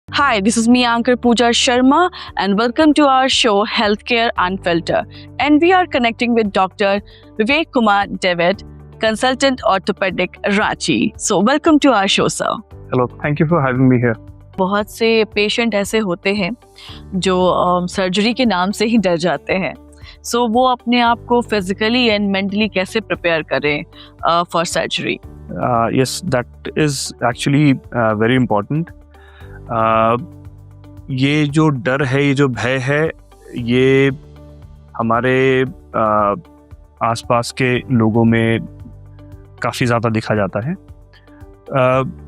Hi, this is me, Anchor Pooja Sharma, and welcome to our show, Healthcare Unfiltered. And we are connecting with Dr. Vivek Kumar David, Consultant Orthopedic, Ranchi. So, welcome to our show, sir. Hello, thank you for having me here. बहुत से patient ऐसे होते हैं जो surgery के नाम से ही डर जाते हैं. सो वो अपने आप को फिजिकली एंड मेंटली कैसे प्रिपेयर करें for surgery? Yes, that is actually very important. ये जो डर है, ये जो भय है, ये हमारे आसपास के लोगों में काफ़ी ज़्यादा देखा जाता है.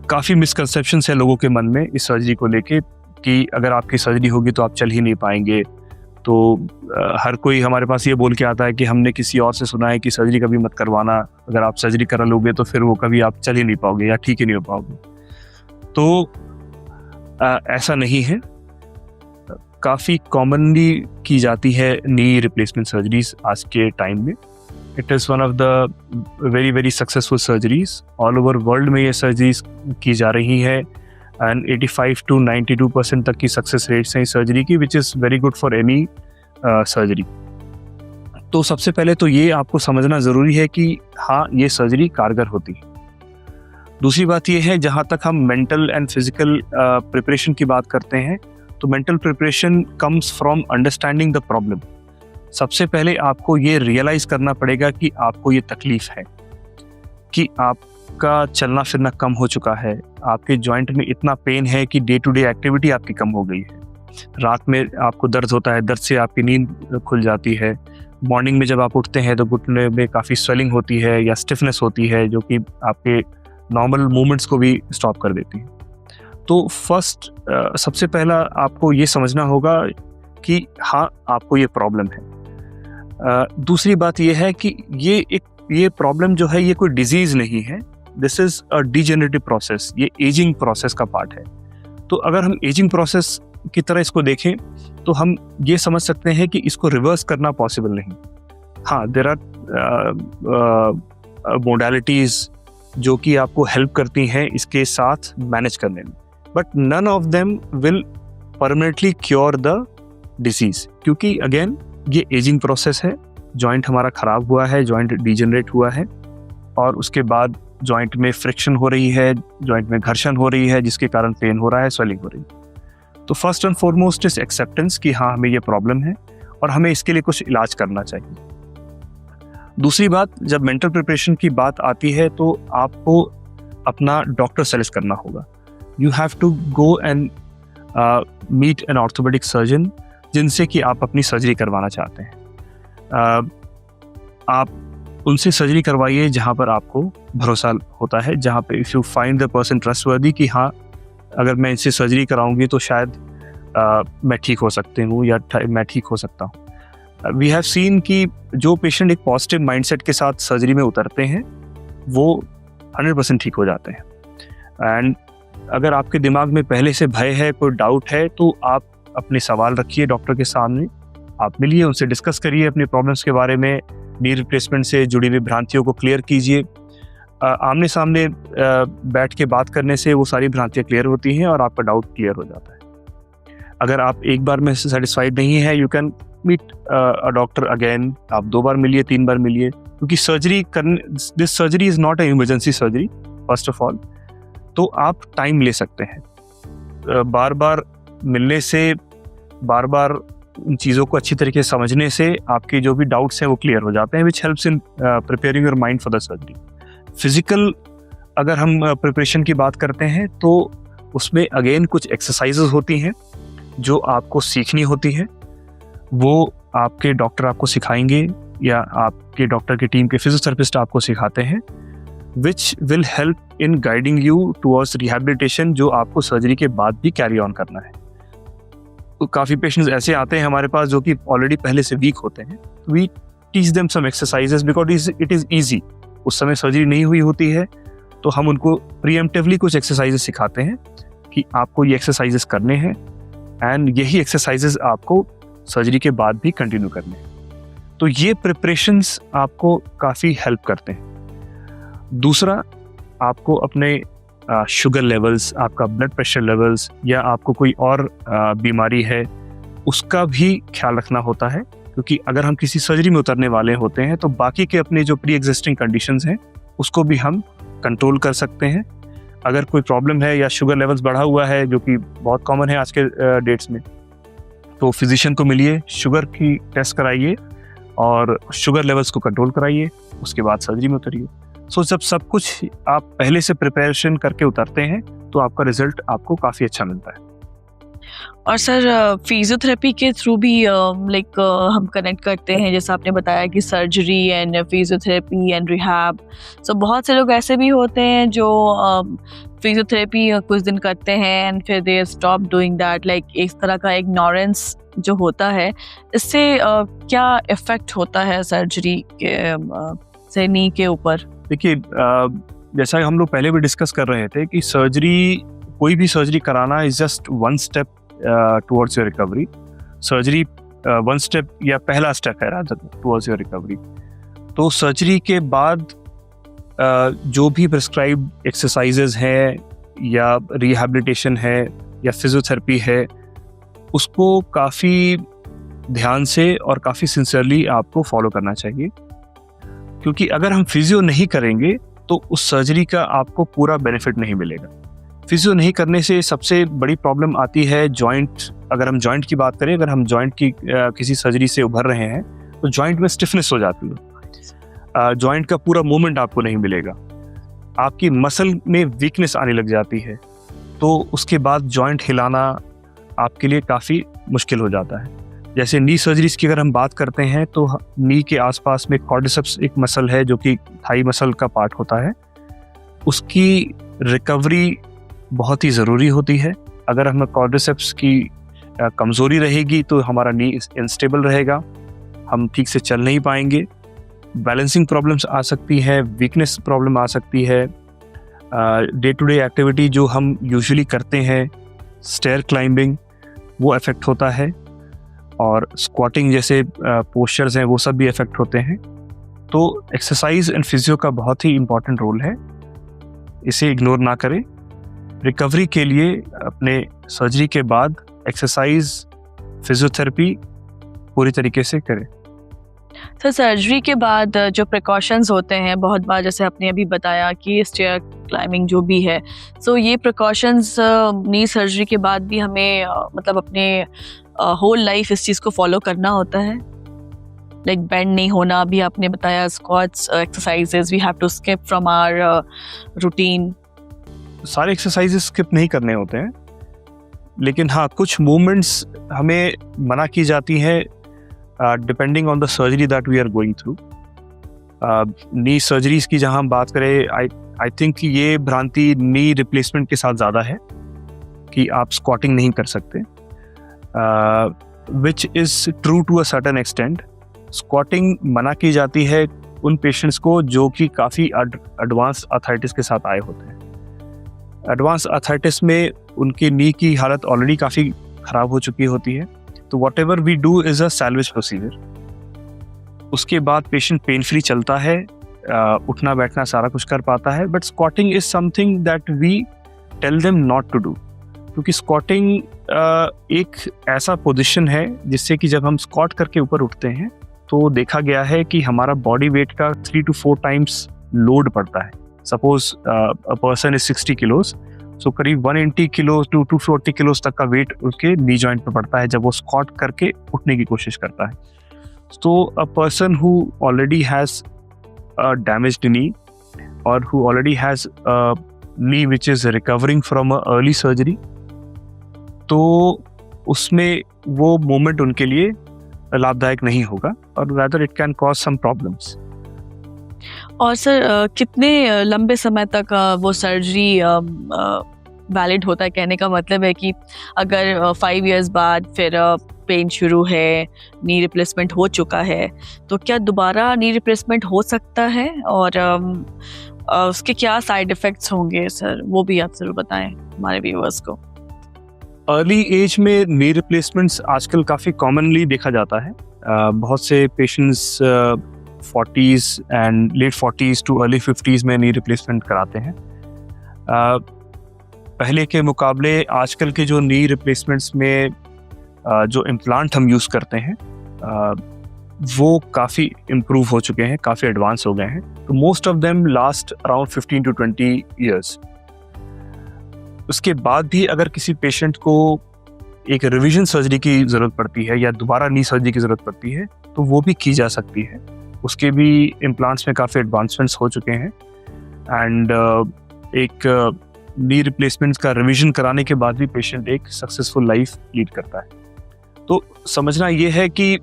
काफ़ी मिसकंसेप्शंस है लोगों के मन में इस सर्जरी को लेके कि अगर आपकी सर्जरी होगी तो आप चल ही नहीं पाएंगे. तो हर कोई हमारे पास ये बोल के आता है कि हमने किसी और से सुना है कि सर्जरी कभी मत करवाना, अगर आप सर्जरी करा लोगे तो फिर वो कभी आप चल ही नहीं पाओगे या ठीक ही नहीं हो पाओगे. तो ऐसा नहीं है. काफ़ी कॉमनली की जाती है नी रिप्लेसमेंट सर्जरीज आज के टाइम में. It is one of the very very successful surgeries. All over world में ये सर्जरीज की जा रही है एंड 85 to 92% तक की सक्सेस रेट्स हैं इस सर्जरी की, which is very good for any surgery. तो सबसे पहले तो ये आपको समझना ज़रूरी है कि हाँ, ये सर्जरी कारगर होती है. दूसरी बात ये है, जहाँ तक हम मेंटल एंड फिजिकल प्रिपरेशन की बात करते हैं, तो mental preparation comes from understanding the problem. सबसे पहले आपको ये रियलाइज़ करना पड़ेगा कि आपको ये तकलीफ़ है, कि आपका चलना फिरना कम हो चुका है, आपके जॉइंट में इतना पेन है कि डे टू डे एक्टिविटी आपकी कम हो गई है. रात में आपको दर्द होता है, दर्द से आपकी नींद खुल जाती है. मॉर्निंग में जब आप उठते हैं तो घुटने में काफ़ी स्वेलिंग होती है या स्टिफनेस होती है, जो कि आपके नॉर्मल मूवमेंट्स को भी स्टॉप कर देती है. तो फर्स्ट सबसे पहला आपको ये समझना होगा कि हाँ, आपको ये प्रॉब्लम है. दूसरी बात ये है कि ये प्रॉब्लम जो है, ये कोई डिजीज़ नहीं है. This is a degenerative process. ये एजिंग प्रोसेस का पार्ट है. तो अगर हम एजिंग प्रोसेस की तरह इसको देखें तो हम ये समझ सकते हैं कि इसको रिवर्स करना पॉसिबल नहीं. हाँ, देयर आर मोडालिटीज़ जो कि आपको हेल्प करती हैं इसके साथ मैनेज करने में, but none of them will permanently cure the disease, क्योंकि अगेन ये एजिंग प्रोसेस है. जॉइंट हमारा ख़राब हुआ है, जॉइंट डिजेनरेट हुआ है और उसके बाद जॉइंट में फ्रिक्शन हो रही है, जॉइंट में घर्षण हो रही है, जिसके कारण पेन हो रहा है, स्वेलिंग हो रही है. तो first and foremost is acceptance कि हाँ, हमें ये प्रॉब्लम है और हमें इसके लिए कुछ इलाज करना चाहिए. दूसरी बात, जब मेंटल प्रिपरेशन की बात आती है तो आपको अपना डॉक्टर सेलेक्ट करना होगा. You have to go and meet an orthopaedic surgeon जिनसे कि आप अपनी सर्जरी करवाना चाहते हैं. आप उनसे सर्जरी करवाइए जहाँ पर आपको भरोसा होता है, जहाँ पे if you find the person trustworthy कि हाँ, अगर मैं इनसे सर्जरी कराऊंगी तो शायद मैं ठीक हो सकती हूँ या मैं ठीक हो सकता हूँ. वी हैव सीन कि जो पेशेंट एक पॉजिटिव माइंडसेट के साथ सर्जरी में उतरते हैं वो 100% ठीक हो जाते हैं. एंड अगर आपके दिमाग में पहले से भय है, कोई डाउट है, तो आप अपने सवाल रखिए डॉक्टर के सामने. आप मिलिए, उनसे डिस्कस करिए अपने प्रॉब्लम्स के बारे में, नी रिप्लेसमेंट से जुड़ी हुई भ्रांतियों को क्लियर कीजिए. आमने सामने बैठ के बात करने से वो सारी भ्रांतियाँ क्लियर होती हैं और आपका डाउट क्लियर हो जाता है. अगर आप एक बार में सेटिस्फाइड नहीं है, you can meet a doctor again. आप 2 बार मिलिए, 3 बार मिलिए, क्योंकि this surgery is not a emergency surgery first of all. तो आप टाइम ले सकते हैं. बार बार मिलने से, बार बार उन चीज़ों को अच्छी तरीके से समझने से आपके जो भी डाउट्स हैं वो क्लियर हो जाते हैं, which helps in preparing your mind for the surgery. Physical अगर हम प्रिपरेशन की बात करते हैं तो उसमें अगेन कुछ एक्सरसाइजेज होती हैं जो आपको सीखनी होती है. वो आपके डॉक्टर आपको सिखाएंगे या आपके डॉक्टर की टीम के फिजियोथेरेपिस्ट आपको सिखाते हैं, which will help in guiding you towards rehabilitation, जो आपको सर्जरी के बाद भी कैरी ऑन करना है. तो काफ़ी पेशेंट्स ऐसे आते हैं हमारे पास जो कि ऑलरेडी पहले से वीक होते हैं. We teach them some exercises because it is easy. उस समय सर्जरी नहीं हुई होती है तो हम उनको प्रीएम्प्टिवली कुछ एक्सरसाइजेज सिखाते हैं कि आपको ये एक्सरसाइजेज करने हैं एंड यही एक्सरसाइजेज आपको सर्जरी के बाद भी कंटिन्यू करने हैं. तो ये प्रिपरेशंस आपको काफ़ी हेल्प करते हैं. दूसरा, आपको अपने शुगर लेवल्स, आपका ब्लड प्रेशर लेवल्स, या आपको कोई और बीमारी है, उसका भी ख्याल रखना होता है। क्योंकि अगर हम किसी सर्जरी में उतरने वाले होते हैं तो बाकी के अपने जो प्री एग्जिस्टिंग कंडीशंस हैं उसको भी हम कंट्रोल कर सकते हैं। अगर कोई प्रॉब्लम है या शुगर लेवल्स बढ़ा हुआ है, जो कि बहुत कॉमन है आज के डेट्स में, तो फिजिशियन को मिलिए, शुगर की टेस्ट कराइए और शुगर लेवल्स को कंट्रोल कराइए, उसके बाद सर्जरी में उतरिए। सो जब सब कुछ आप पहले से प्रिपरेशन करके उतरते हैं तो आपका रिजल्ट आपको काफ़ी अच्छा मिलता है। और सर फिजियोथेरेपी के थ्रू भी लाइक हम कनेक्ट करते हैं, जैसा आपने बताया कि surgery and physiotherapy and rehab. So बहुत से लोग ऐसे भी होते हैं जो फिजियोथेरेपी कुछ दिन करते हैं एंड फिर they stop doing that, like एक तरह का इग्नोरेंस जो होता है। इससे क्या इफेक्ट होता है सर्जरी के से नी के ऊपर? देखिए, जैसा हम लोग पहले भी डिस्कस कर रहे थे कि सर्जरी, कोई भी सर्जरी कराना is just one step towards your recovery. Surgery one step या पहला स्टेप है रादर टुवर्ड्स योर रिकवरी। तो सर्जरी के बाद जो भी प्रिस्क्राइब एक्सरसाइजेज हैं या रिहैबिलिटेशन है या फिजियोथेरेपी है, उसको काफ़ी ध्यान से और काफ़ी सिंसियरली आपको फॉलो करना चाहिए। क्योंकि अगर हम फिजियो नहीं करेंगे तो उस सर्जरी का आपको पूरा बेनिफिट नहीं मिलेगा। फिजियो नहीं करने से सबसे बड़ी प्रॉब्लम आती है जॉइंट। अगर हम जॉइंट की बात करें, अगर हम जॉइंट की किसी सर्जरी से उभर रहे हैं तो जॉइंट में स्टिफनेस हो जाती है, जॉइंट का पूरा मूवमेंट आपको नहीं मिलेगा, आपकी मसल में वीकनेस आने लग जाती है, तो उसके बाद जॉइंट हिलाना आपके लिए काफ़ी मुश्किल हो जाता है। जैसे नी सर्जरीज की अगर हम बात करते हैं तो नी के आसपास में कॉर्डिसेप्स एक मसल है जो कि थाई मसल का पार्ट होता है, उसकी रिकवरी बहुत ही ज़रूरी होती है। अगर हमें कॉर्डिसेप्स की कमज़ोरी रहेगी तो हमारा नी इनस्टेबल रहेगा, हम ठीक से चल नहीं पाएंगे, बैलेंसिंग प्रॉब्लम्स आ सकती है, वीकनेस प्रॉब्लम आ सकती है, डे टू डे एक्टिविटी जो हम यूजुअली करते हैं, स्टेयर क्लाइंबिंग, वो अफेक्ट होता है, और स्क्वाटिंग जैसे पोस्चर्स हैं वो सब भी अफेक्ट होते हैं। तो एक्सरसाइज एंड फिजियो का बहुत ही इम्पॉर्टेंट रोल है, इसे इग्नोर ना करें। रिकवरी के लिए अपने सर्जरी के बाद एक्सरसाइज, फिजियोथेरेपी पूरी तरीके से करें। तो सर्जरी के बाद जो प्रिकॉशंस होते हैं, बहुत बार जैसे आपने अभी बताया कि स्टेयर क्लाइंबिंग जो भी है, सो ये प्रिकॉशंस नी सर्जरी के बाद भी हमें मतलब अपने होल लाइफ इस चीज़ को फॉलो करना होता है। लाइक बेंड नहीं होना, अभी आपने बताया, squats exercises we have to skip from our routine. सारे एक्सरसाइजेस स्किप नहीं करने होते हैं, लेकिन हाँ, कुछ मूवमेंट्स हमें मना की जाती हैं depending on the surgery that we are going through. Knee surgeries की जहाँ हम बात करें, आई थिंक ये भ्रांति नी रिप्लेसमेंट के साथ ज़्यादा है कि आप स्क्वाटिंग नहीं कर सकते, which is true to a certain extent. Squatting मना की जाती है उन पेशेंट्स को जो कि काफ़ी एडवांस आर्थराइटिस के साथ आए होते हैं। एडवांस आर्थराइटिस में उनकी नी की हालत ऑलरेडी काफ़ी ख़राब हो चुकी होती है, तो whatever we do is a salvage procedure. उसके बाद पेशेंट पेन फ्री चलता है, उठना बैठना सारा कुछ कर पाता है, but squatting is something that we tell them not to do. क्योंकि स्क्वाटिंग एक ऐसा पोजीशन है जिससे कि जब हम स्क्वाट करके ऊपर उठते हैं तो देखा गया है कि हमारा बॉडी वेट का 3 to 4 टाइम्स लोड पड़ता है। Suppose a person is 60 kilos, so करीब 180 किलो टू 240 किलोज तक का वेट उसके नी जॉइंट पर पड़ता है जब वो स्क्वाट करके उठने की कोशिश करता है। तो a person who already has a damaged knee or who already has a knee which is recovering from a early surgery, तो उसमें वो मोमेंट उनके लिए लाभदायक नहीं होगा और rather it can cause some problems। और सर कितने लंबे समय तक वो सर्जरी वैलिड होता है? कहने का मतलब है कि अगर 5 years बाद फिर पेन शुरू है, नी रिप्लेसमेंट हो चुका है, तो क्या दोबारा नी रिप्लेसमेंट हो सकता है? और उसके क्या साइड इफ़ेक्ट्स होंगे सर, वो भी आप ज़रूर बताएं हमारे व्यूअर्स को। अर्ली एज में नी रिप्लेसमेंट्स आजकल काफ़ी कॉमनली देखा जाता है। बहुत से patients 40s and let 40s too early 50s में नी रिप्लेसमेंट कराते हैं। पहले के मुकाबले आजकल के जो नी रिप्लेसमेंट्स में जो इम्प्लांट हम यूज़ करते हैं वो काफ़ी इम्प्रूव हो चुके हैं, काफ़ी एडवांस हो गए हैं। तो most of them last around 15 to 20 years. उसके बाद भी अगर किसी पेशेंट को एक रिवीजन सर्जरी की ज़रूरत पड़ती है या दोबारा नी सर्जरी की ज़रूरत पड़ती है तो वो भी की जा सकती है। उसके भी इम्प्लांट्स में काफ़ी एडवांसमेंट्स हो चुके हैं एंड एक नी रिप्लेसमेंट्स का रिवीजन कराने के बाद भी पेशेंट एक सक्सेसफुल लाइफ लीड करता है। तो समझना ये है कि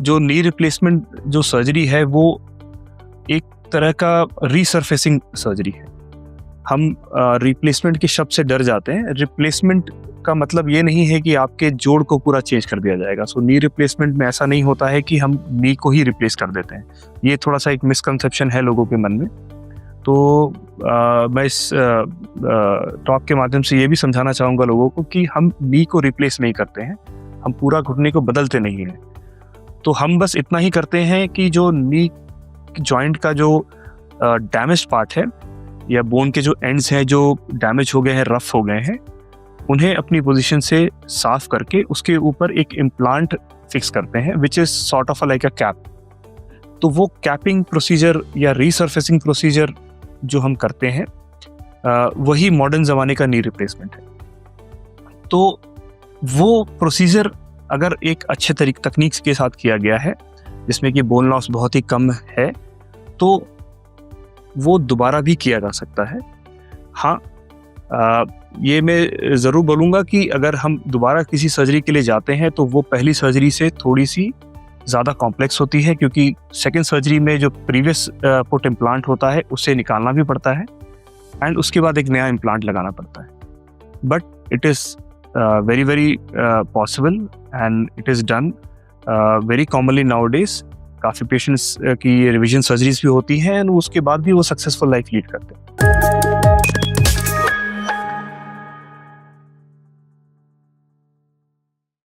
जो नी रिप्लेसमेंट जो सर्जरी है वो एक तरह का रीसर्फेसिंग सर्जरी है। हम रिप्लेसमेंट के शब्द से डर जाते हैं। रिप्लेसमेंट का मतलब ये नहीं है कि आपके जोड़ को पूरा चेंज कर दिया जाएगा। सो नी रिप्लेसमेंट में ऐसा नहीं होता है कि हम नी को ही रिप्लेस कर देते हैं। ये थोड़ा सा एक मिसकंसेप्शन है लोगों के मन में। तो मैं इस टॉक के माध्यम से ये भी समझाना चाहूँगा लोगों को कि हम नी को रिप्लेस नहीं करते हैं, हम पूरा घुटने को बदलते नहीं हैं। तो हम बस इतना ही करते हैं कि जो नी जॉइंट का जो डैमेज पार्ट है या बोन के जो एंड्स हैं जो डैमेज हो गए हैं, रफ हो गए हैं, उन्हें अपनी पोजीशन से साफ करके उसके ऊपर एक इम्प्लांट फिक्स करते हैं which is sort of like a cap. तो वो कैपिंग प्रोसीजर या रीसर्फेसिंग प्रोसीजर जो हम करते हैं वही मॉडर्न ज़माने का नी रिप्लेसमेंट है। तो वो प्रोसीजर अगर एक अच्छे तकनीक के साथ किया गया है जिसमें कि बोन लॉस बहुत ही कम है तो वो दोबारा भी किया जा सकता है। हाँ, ये मैं ज़रूर बोलूँगा कि अगर हम दोबारा किसी सर्जरी के लिए जाते हैं तो वो पहली सर्जरी से थोड़ी सी ज़्यादा कॉम्प्लेक्स होती है, क्योंकि सेकेंड सर्जरी में जो प्रीवियस पुट इम्प्लांट होता है उसे निकालना भी पड़ता है एंड उसके बाद एक नया इम्प्लांट लगाना पड़ता है। But it is very very possible and it is done very commonly nowadays। काफ़ी पेशेंट्स की रिवीजन सर्जरीज भी होती हैं और उसके बाद भी वो सक्सेसफुल लाइफ लीड करते हैं।